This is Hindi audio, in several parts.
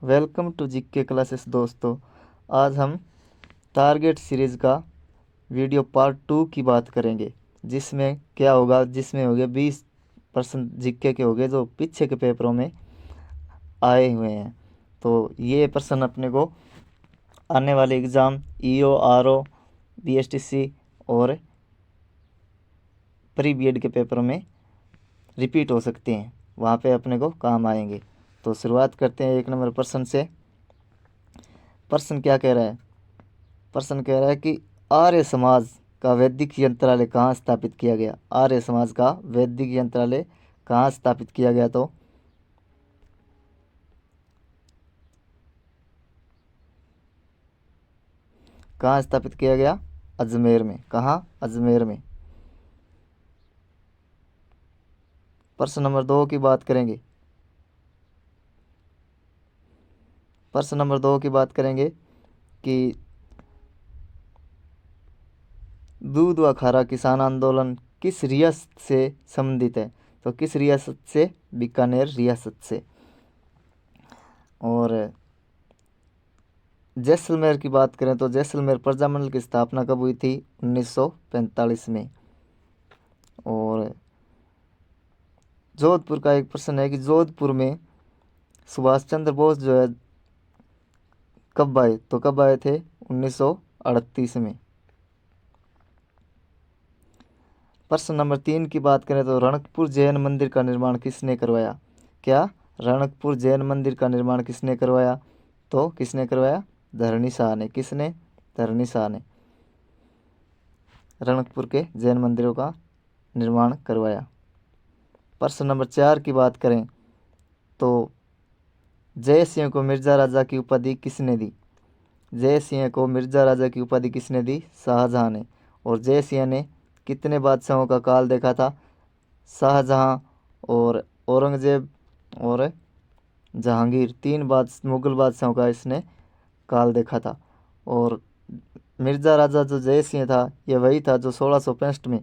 वेलकम टू जीके क्लासेस दोस्तों। आज हम टारगेट सीरीज़ का वीडियो पार्ट 2 की बात करेंगे, जिसमें क्या होगा, जिसमें हो गया 20% जीके के हो गए जो पीछे के पेपरों में आए हुए हैं। तो ये प्रश्न अपने को आने वाले एग्ज़ाम ईओ, आरओ, बीएसटीसी और प्री बीएड के पेपरों में रिपीट हो सकते हैं, वहाँ पे अपने को काम आएंगे। तो शुरुआत करते हैं 1 नंबर प्रश्न से। प्रश्न क्या कह रहा है? प्रश्न कह रहा है कि आर्य समाज का वैदिक यंत्रालय कहाँ स्थापित किया गया? आर्य समाज का वैदिक यंत्रालय कहाँ स्थापित किया गया? तो कहाँ स्थापित किया गया? अजमेर में। कहाँ? अजमेर में। प्रश्न नंबर 2 की बात करेंगे। प्रश्न नंबर 2 की बात करेंगे कि दूध व खारा किसान आंदोलन किस रियासत से संबंधित है? तो किस रियासत से? बीकानेर रियासत से। और जैसलमेर की बात करें तो जैसलमेर प्रजामंडल की स्थापना कब हुई थी? 1945 में। और जोधपुर का एक प्रश्न है कि जोधपुर में सुभाष चंद्र बोस जो है कब आए? तो कब आए थे? 1938 में। प्रश्न नंबर 3 की बात करें तो रणकपुर जैन मंदिर का निर्माण किसने करवाया? क्या? रणकपुर जैन मंदिर का निर्माण किसने करवाया? तो किसने करवाया? धरणी शाह ने। किसने? धरणी शाह ने रणकपुर के जैन मंदिरों का निर्माण करवाया। प्रश्न नंबर 4 की बात करें तो जय सिंह को मिर्जा राजा की उपाधि किसने दी? जय सिंह को मिर्जा राजा की उपाधि किसने दी? शाहजहां ने। और जय सिंह ने कितने बादशाहों का काल देखा था? शाहजहां और औरंगजेब और जहांगीर, 3 मुगल बादशाहों का इसने काल देखा था। और मिर्जा राजा जो जय सिंह था, यह वही था जो 1665 में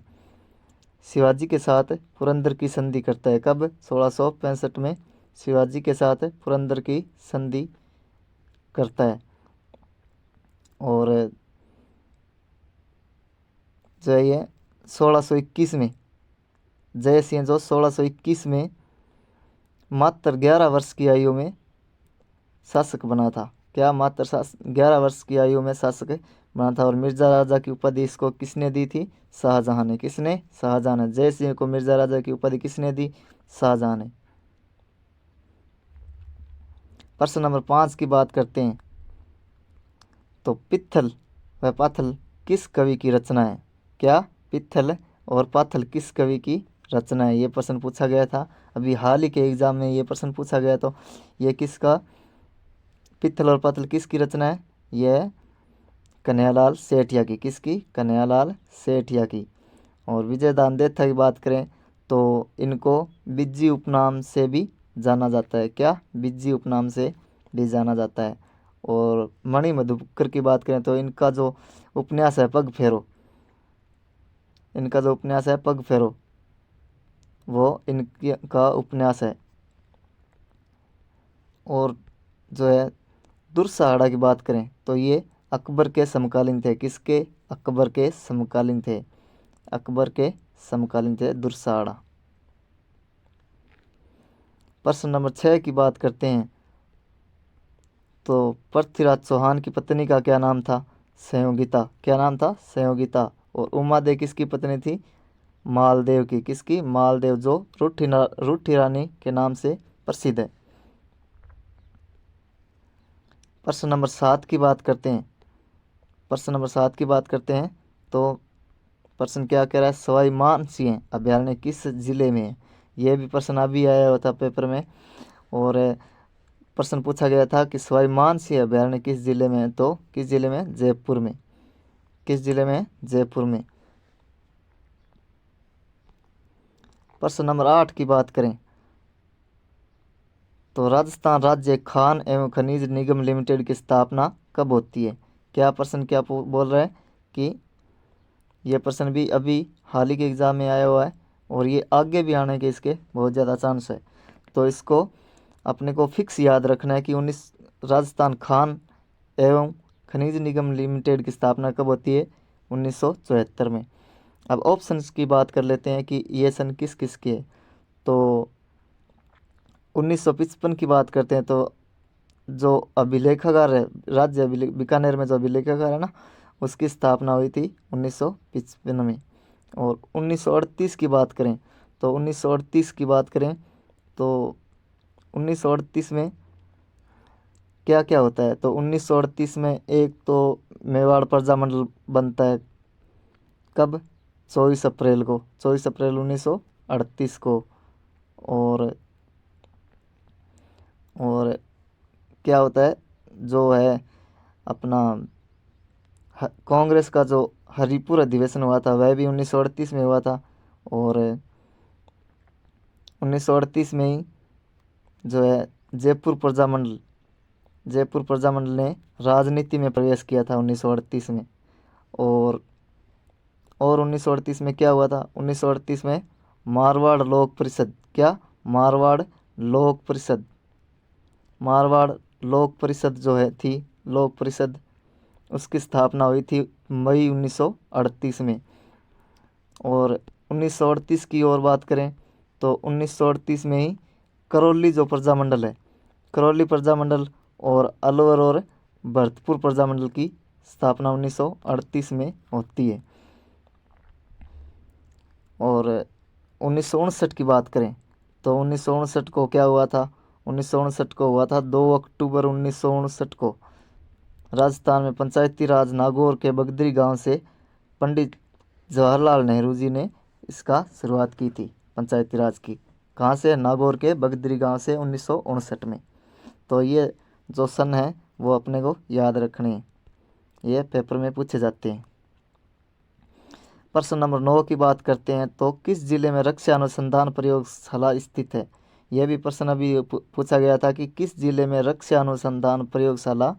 शिवाजी के साथ पुरंदर की संधि करता है। कब? 1665 में शिवाजी के साथ पुरंदर की संधि करता है। और जो ये 1621 में जय सिंह जो 1621 में मात्र 11 वर्ष की आयु में शासक बना था। क्या? मात्र 11 वर्ष की आयु में शासक बना था। और मिर्जा राजा की उपाधि इसको किसने दी थी? शाहजहां ने। किसने? शाहजहां ने। जय सिंह को मिर्जा राजा की उपाधि किसने दी? शाहजहां ने। प्रश्न नंबर 5 की बात करते हैं तो पित्थल व पाथल किस कवि की रचना है? क्या? पित्थल और पाथल किस कवि की रचना है? ये प्रश्न पूछा गया था अभी हाल ही के एग्जाम में, ये प्रश्न पूछा गया। तो ये किसका? पित्थल और पाथल किसकी रचना है? यह कन्हैयालाल सेठिया की। किसकी? कन्हैयालाल सेठिया की। और विजय दानदेथा की बात करें तो इनको बिज्जी उपनाम से भी जाना जाता है। क्या? बिज्जी उपनाम से भी जाना जाता है। और मणि मधुकर की बात करें तो इनका जो उपन्यास है पग फेरो, इनका जो उपन्यास है पग फेरो, वो इनका उपन्यास है। और जो है दुर्सहाड़ा की बात करें तो ये अकबर के समकालीन थे। किसके? अकबर के समकालीन थे। अकबर के समकालीन थे दुर्सहाड़ा। प्रश्न नंबर 6 की बात करते हैं तो पृथ्वीराज चौहान की पत्नी का क्या नाम था? संयोगिता। क्या नाम था? संयोगिता। और उमादेव किसकी पत्नी थी? मालदेव की। किसकी? मालदेव, जो रूठी रानी के नाम से प्रसिद्ध है। प्रश्न नंबर 7 की बात करते हैं। प्रश्न नंबर 7 की बात करते हैं तो प्रश्न क्या कह रहा है? सवाई मानसिंह अभ्यारण्य किस जिले में है? यह भी प्रश्न अभी आया हुआ था पेपर में। और प्रश्न पूछा गया था कि सवाई मानसिंह अभ्यारण्य किस जिले में है? तो किस जिले में? जयपुर में। किस जिले में? जयपुर में। प्रश्न नंबर 8 की बात करें तो राजस्थान राज्य खान एवं खनिज निगम लिमिटेड की स्थापना कब होती है? क्या प्रश्न क्या बोल रहा है कि यह प्रश्न भी अभी हाल ही के एग्ज़ाम में आया हुआ है और ये आगे भी आने के इसके बहुत ज़्यादा चांस है। तो इसको अपने को फिक्स याद रखना है कि राजस्थान खान एवं खनिज निगम लिमिटेड की स्थापना कब होती है? 1974 में। अब ऑप्शंस की बात कर लेते हैं कि ये सन किस किस के है। तो 1955 की बात करते हैं तो जो अभिलेखागार है, राज्य बीकानेर में जो अभिलेखागार है ना, उसकी स्थापना हुई थी 1955 में। और 1938 की बात करें तो 1938 में क्या क्या होता है? तो 1938 में एक तो मेवाड़ प्रजामंडल बनता है। कब? 24 अप्रैल 1938 को। और क्या होता है, जो है अपना कांग्रेस का जो हरिपुर अधिवेशन हुआ था वह भी 1938 में हुआ था। और 1938 में ही जो है जयपुर प्रजामंडल ने राजनीति में प्रवेश किया था 1938 में। और 1938 में क्या हुआ था? 1938 में मारवाड़ लोक परिषद, क्या? मारवाड़ लोक परिषद जो है थी, लोक परिषद, उसकी स्थापना हुई थी मई 1938 में। और 1938 की और बात करें तो 1938 में ही करौली जो प्रजामंडल है, करौली प्रजामंडल और अलवर और भरतपुर प्रजामंडल की स्थापना 1938 में होती है। और 1959 की बात करें तो 1959 को क्या हुआ था? 1959 को हुआ था 2 अक्टूबर 1959 को राजस्थान में पंचायती राज नागौर के बगदरी गांव से पंडित जवाहरलाल नेहरू जी ने इसका शुरुआत की थी, पंचायती राज की। कहाँ से? नागौर के बगदरी गांव से 1959 में। तो ये जो सन है वो अपने को याद रखने हैं, ये पेपर में पूछे जाते हैं। प्रश्न नंबर 9 की बात करते हैं तो किस जिले में रक्षा अनुसंधान प्रयोगशाला स्थित है? यह भी प्रश्न अभी पूछा गया था कि किस जिले में रक्षा अनुसंधान प्रयोगशाला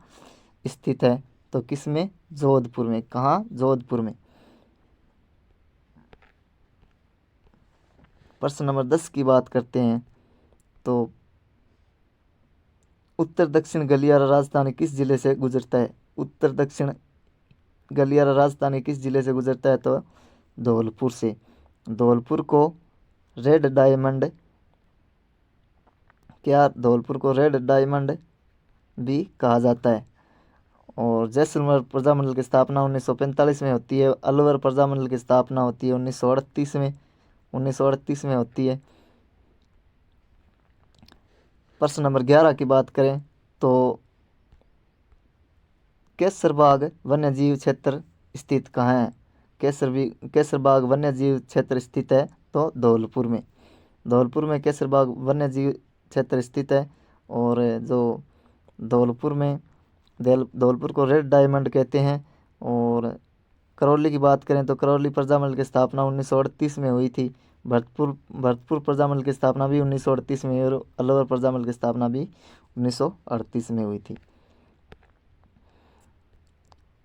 स्थित है? तो किस में? जोधपुर में। कहाँ? जोधपुर में। प्रश्न नंबर 10 की बात करते हैं तो उत्तर दक्षिण गलियारा राजधानी किस जिले से गुजरता है? उत्तर दक्षिण गलियारा राजधानी किस जिले से गुजरता है? तो धौलपुर से। धौलपुर को रेड डायमंड, क्या? धौलपुर को रेड डायमंड भी कहा जाता है। और जैसलमेर प्रजामंडल की स्थापना 1945 में होती है। अलवर प्रजामंडल की स्थापना होती है 1938 में होती है। प्रश्न नंबर 11 की बात करें तो केसरबाग वन्यजीव क्षेत्र स्थित कहाँ है? केसरबाग वन्यजीव क्षेत्र स्थित है तो धौलपुर में। धौलपुर में केसरबाग वन्यजीव क्षेत्र स्थित है। और जो धौलपुर को रेड डायमंड कहते हैं। और करौली की बात करें तो करौली प्रजामंडल की स्थापना 1938 में हुई थी। भरतपुर प्रजामंडल की स्थापना भी 1938 में और अलवर प्रजामंडल की स्थापना भी 1938 में हुई थी।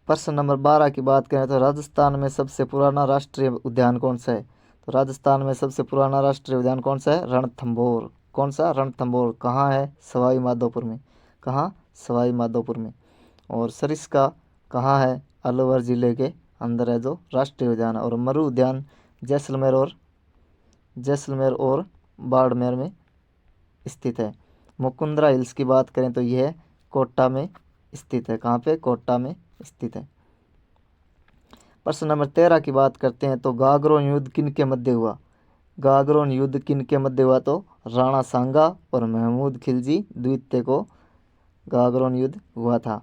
प्रश्न नंबर 12 की बात करें तो राजस्थान में सबसे पुराना राष्ट्रीय उद्यान कौन सा है? तो राजस्थान में सबसे पुराना राष्ट्रीय उद्यान कौन सा है? रणथंभौर। कौन सा? रणथंभौर। कहाँ है? सवाई माधोपुर में। कहाँ? सवाई माधोपुर में। और सरिस्का कहाँ है? अलवर जिले के अंदर है जो राष्ट्रीय उद्यान। और मरु उद्यान जैसलमेर और बाड़मेर में स्थित है। मुकुंदरा हिल्स की बात करें तो यह कोटा में स्थित है। कहाँ पे? कोटा में स्थित है। प्रश्न नंबर 13 की बात करते हैं तो गागरोन युद्ध किन के मध्य हुआ? गागरोन युद्ध किन के मध्य हुआ? तो राणा सांगा और महमूद खिलजी द्वितीय को गागरोन युद्ध हुआ था।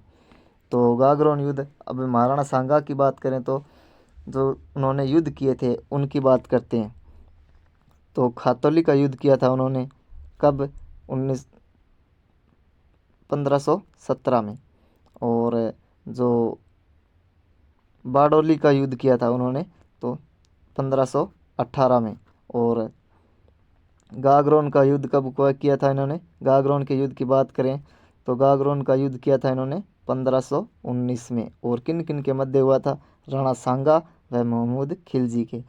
तो गागरोन युद्ध, अब महाराणा सांगा की बात करें तो जो उन्होंने युद्ध किए थे उनकी बात करते हैं। तो खातौली का युद्ध किया था उन्होंने। कब? 1517 में। और जो बारडोली का युद्ध किया था उन्होंने तो 1518 में। और गागरोन का युद्ध कब किया था इन्होंने? गागरोन के युद्ध की बात करें तो गागरोन का युद्ध किया था इन्होंने 1519 में। और किन किन के मध्य हुआ था? राणा सांगा व महमूद खिलजी के।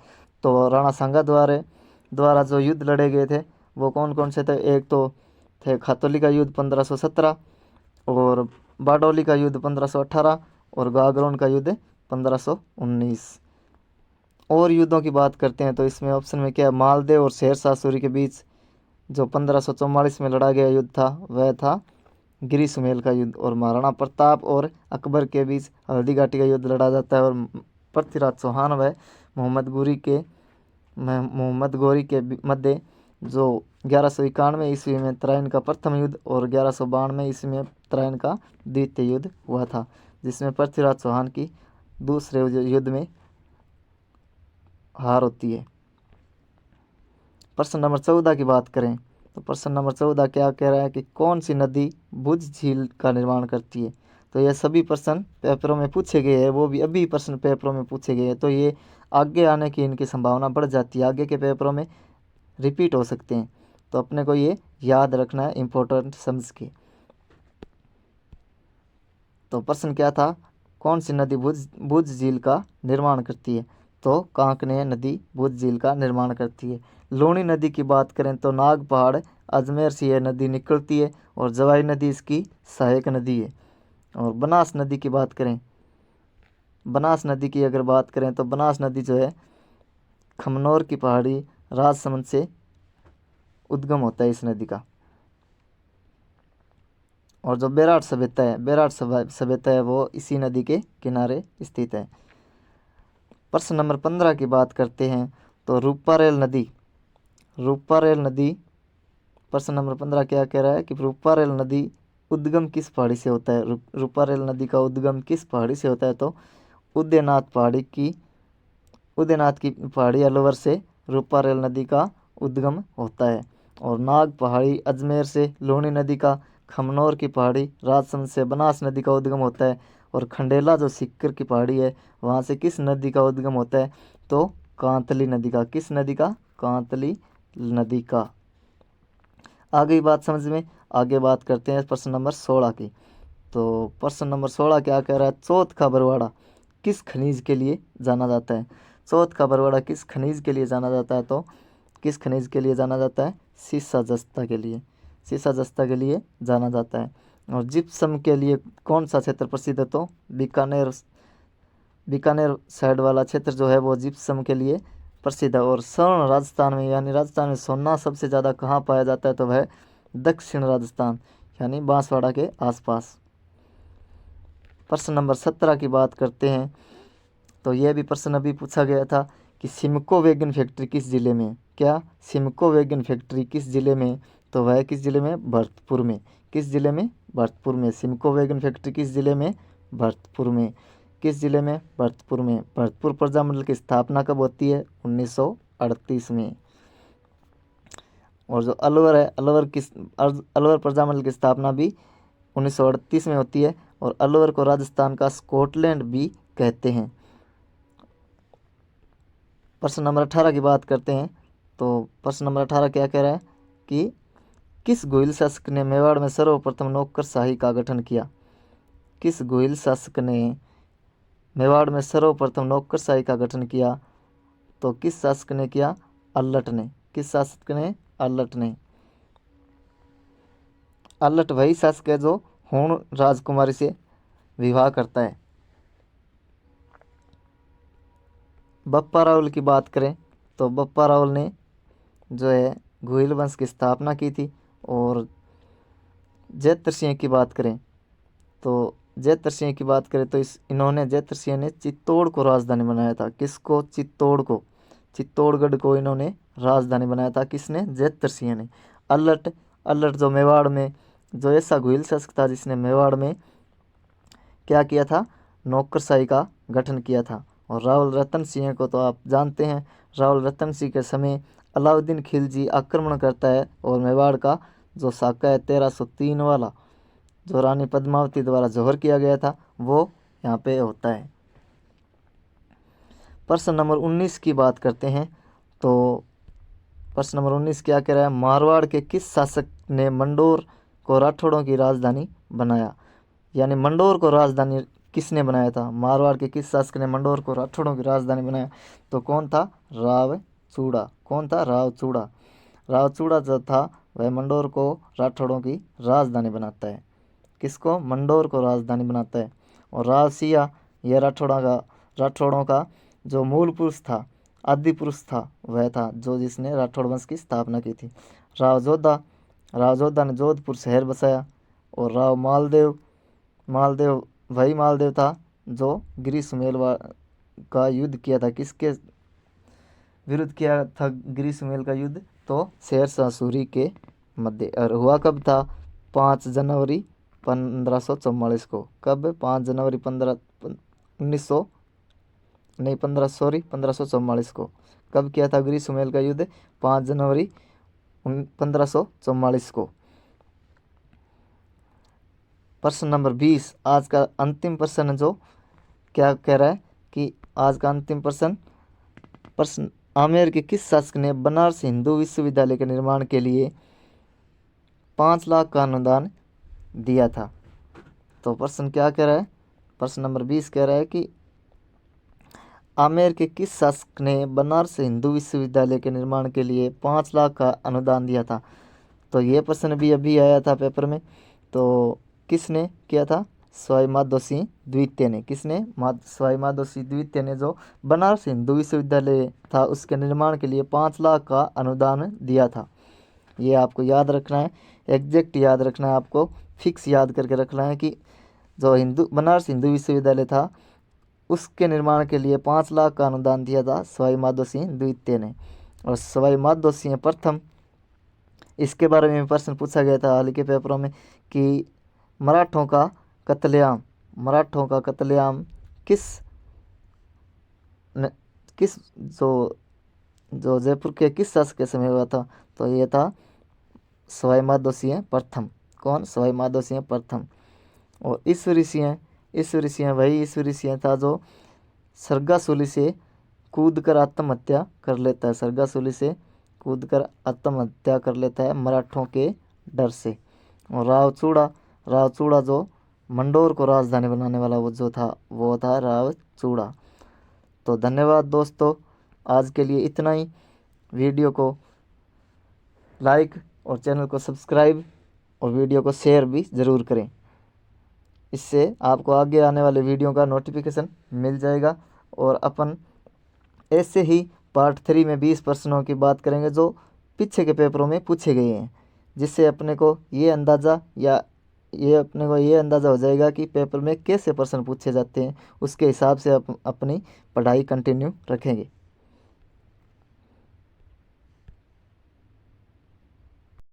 तो राणा सांगा द्वारा जो युद्ध लड़े गए थे वो कौन कौन से थे? एक तो थे खातौली का युद्ध 1517, और बारडोली का युद्ध 1518 और गागरोन का युद्ध 1519। और युद्धों की बात करते हैं तो इसमें ऑप्शन में क्या है, मालदेव और शेरशाह सूरी के बीच जो 1544 में लड़ा गया युद्ध था वह था गिरी सुमेल का युद्ध। और महाराणा प्रताप और अकबर के बीच हल्दी घाटी का युद्ध लड़ा जाता है। और पृथ्वीराज चौहान व मोहम्मद गोरी के मध्य जो 1191 ईस्वी में तराइन का प्रथम युद्ध और 1192 ईस्वी में तराइन का द्वितीय युद्ध हुआ था, जिसमें पृथ्वीराज चौहान की दूसरे युद्ध में हार होती है। प्रश्न नंबर 14 की बात करें तो प्रश्न नंबर 14 क्या कह रहा है कि कौन सी नदी भुज झील का निर्माण करती है। तो ये सभी प्रश्न पेपरों में पूछे गए हैं, वो भी अभी प्रश्न पेपरों में पूछे गए हैं, तो ये आगे आने की इनकी संभावना बढ़ जाती है, आगे के पेपरों में रिपीट हो सकते हैं। तो अपने को ये याद रखना है इम्पोर्टेंट समझ के। तो प्रश्न क्या था, कौन सी नदी भुज झील का निर्माण करती है। तो कांकनेय नदी भुज झील का निर्माण करती है। लूणी नदी की बात करें तो नाग पहाड़ अजमेर से यह नदी निकलती है और जवाई नदी इसकी सहायक नदी है। और बनास नदी की बात करें, बनास नदी की अगर बात करें तो बनास नदी जो है खमनौर की पहाड़ी राजसमंद से उद्गम होता है इस नदी का। और जो बेराट सभ्यता है वो इसी नदी के किनारे स्थित है। प्रश्न नंबर 15 की बात करते हैं तो रूपारेल नदी प्रश्न नंबर 15 क्या कह रहा है कि रूपारेल नदी उद्गम किस पहाड़ी से होता है। रूपारेल नदी का उद्गम किस पहाड़ी से होता है। तो उदयनाथ की पहाड़ी अलवर से रूपारेल नदी का उद्गम होता है। और नाग पहाड़ी अजमेर से, लूणी नदी का खमनौर की पहाड़ी राजसमंद से, बनास नदी का उद्गम होता है। और खंडेला जो सीकर की पहाड़ी है वहाँ से किस नदी का उद्गम होता है। तो कांतली नदी का। किस नदी का? कांतली नदी का। आगे बात समझ में, आगे बात करते हैं प्रश्न नंबर 16 की। तो प्रश्न नंबर 16 क्या कह रहा है, चौथ का बरवाड़ा किस खनिज के लिए जाना जाता है। चौथ का बरवाड़ा किस खनिज के लिए जाना जाता है। तो किस खनिज के लिए जाना जाता है, सीसा जस्ता के लिए, सीसा जस्ता के लिए जाना जाता है। और जिप्सम के लिए कौन सा क्षेत्र प्रसिद्ध है। तो बीकानेर साइड वाला क्षेत्र जो है वो जिप्सम के लिए प्रसिद्ध है। और स्वर्ण राजस्थान में यानी राजस्थान में सोना सबसे ज़्यादा कहाँ पाया जाता है। तो वह दक्षिण राजस्थान यानी बांसवाड़ा के आसपास। प्रश्न नंबर 17 की बात करते हैं तो यह भी प्रश्न अभी पूछा गया था कि सिमको वैगन फैक्ट्री किस जिले में। क्या? सिमको वैगन फैक्ट्री किस जिले में। तो वह किस जिले में, भरतपुर में। किस जिले में, भरतपुर में। सिमको वैगन फैक्ट्री किस जिले में, भरतपुर में। किस जिले में, भरतपुर में। भरतपुर प्रजामंडल की स्थापना कब होती है, 1938 में। और जो अलवर है, अलवर प्रजामंडल की स्थापना भी 1938 में होती है। और अलवर को राजस्थान का स्कॉटलैंड भी कहते हैं। प्रश्न नंबर 18 की बात करते हैं तो प्रश्न नंबर 18 क्या कह रहा है कि किस गोहिल शासक ने मेवाड़ में सर्वप्रथम नौकरशाही का गठन किया। किस गोहिल शासक ने मेवाड़ में सर्वप्रथम नौकरशाही का गठन किया। तो किस शासक ने किया, अल्लट ने। किस शासक ने, अल्लट ने। अल्लट वही शासक है जो हूण राजकुमारी से विवाह करता है। बप्पा रावल की बात करें तो बप्पा रावल ने जो है गोहिल वंश की स्थापना की थी। और जैत्र सिंह की बात करें तो इन्होंने जैत्र सिंह ने चित्तौड़ को राजधानी बनाया था। किसको? चित्तौड़ को। चित्तौड़गढ़ को इन्होंने राजधानी बनाया था। किसने? जैत्र सिंह ने। अल्लट जो मेवाड़ में जो ऐसा गोहिल शासक था जिसने मेवाड़ में क्या किया था, नौकरशाही का गठन किया था। और रावल रतन सिंह को तो आप जानते हैं। रावल रतन सिंह के समय अलाउद्दीन खिलजी आक्रमण करता है और मेवाड़ का जो साका है 1303 वाला जो रानी पद्मावती द्वारा जौहर किया गया था वो यहाँ पे होता है। प्रश्न नंबर 19 की बात करते हैं तो प्रश्न नंबर 19 क्या कह रहा है, मारवाड़ के किस शासक ने मंडोर को राठौड़ों की राजधानी बनाया। यानी मंडोर को राजधानी किसने बनाया था। मारवाड़ के किस शासक ने मंडोर को राठौड़ों की राजधानी बनाया। तो कौन था, रावचूड़ा। कौन था, रावचूड़ा। रावचूड़ा जो था वह मंडोर को राठौड़ों की राजधानी बनाता है। किसको? मंडोर को राजधानी बनाता है। और रावसिया यह राठौड़ों का जो मूल पुरुष था, आदि पुरुष था, वह था जो जिसने राठौड़ वंश की स्थापना की थी। राव जोधा ने जोधपुर शहर बसाया। और राव मालदेव वही मालदेव था जो गिरी सुमेल का युद्ध किया था। किसके विरुद्ध किया था गिरी सुमेल का युद्ध? तो शेरशाह सूरी के मध्य। और हुआ कब था? 5 जनवरी 1544 को। कब? 5 जनवरी 1544 को। कब किया था गिरी सुमेल का युद्ध? 5 जनवरी 1544 को। प्रश्न नंबर 20 आज का अंतिम प्रश्न जो क्या कह रहा है कि आज का अंतिम प्रश्न आमेर के किस शासक ने बनारस हिंदू विश्वविद्यालय के निर्माण के लिए 5 लाख का अनुदान दिया था? तो प्रश्न क्या कह रहा है? प्रश्न नंबर 20 कह रहा है कि आमेर के किस शासक ने बनारस हिंदू विश्वविद्यालय के निर्माण के लिए 5 लाख का अनुदान दिया था? तो ये प्रश्न भी अभी आया था पेपर में। तो किसने किया था? सवाई माधो सिंह द्वितीय ने। किसने? सवाई माधो सिंह द्वितीय ने जो बनारस हिंदू विश्वविद्यालय था उसके निर्माण के लिए 5 लाख का अनुदान दिया था। ये आपको याद रखना है, एग्जैक्ट याद रखना है, आपको फिक्स याद करके रखना है कि जो बनारस हिंदू विश्वविद्यालय था उसके निर्माण के लिए 5 लाख का अनुदान दिया था सवाई माधो सिंह द्वितीय ने। और सवाई माधो सिंह प्रथम, इसके बारे में प्रश्न पूछा गया था हाल के पेपरों में कि मराठों का कत्लेआम किस जो जयपुर के किस शासक के समय हुआ था? तो ये था सवाई माधो सिंह प्रथम। कौन? सवाई माधो सिंह प्रथम। और ईश्वरी सिंह वही ईश्वरी सिंह था जो सरगासुली से कूद कर आत्महत्या कर लेता है। सरगासुली से कूद कर आत्महत्या कर लेता है मराठों के डर से। और रावचूड़ा जो मंडोर को राजधानी बनाने वाला वो था रावचूड़ा। तो धन्यवाद दोस्तों, आज के लिए इतना ही। वीडियो को लाइक और चैनल को सब्सक्राइब और वीडियो को शेयर भी ज़रूर करें। इससे आपको आगे आने वाले वीडियो का नोटिफिकेशन मिल जाएगा। और अपन ऐसे ही पार्ट 3 में 20 प्रश्नों की बात करेंगे जो पीछे के पेपरों में पूछे गए हैं, जिससे अपने को ये अंदाज़ा हो जाएगा कि पेपर में कैसे प्रश्न पूछे जाते हैं। उसके हिसाब से अपनी पढ़ाई कंटिन्यू रखेंगे।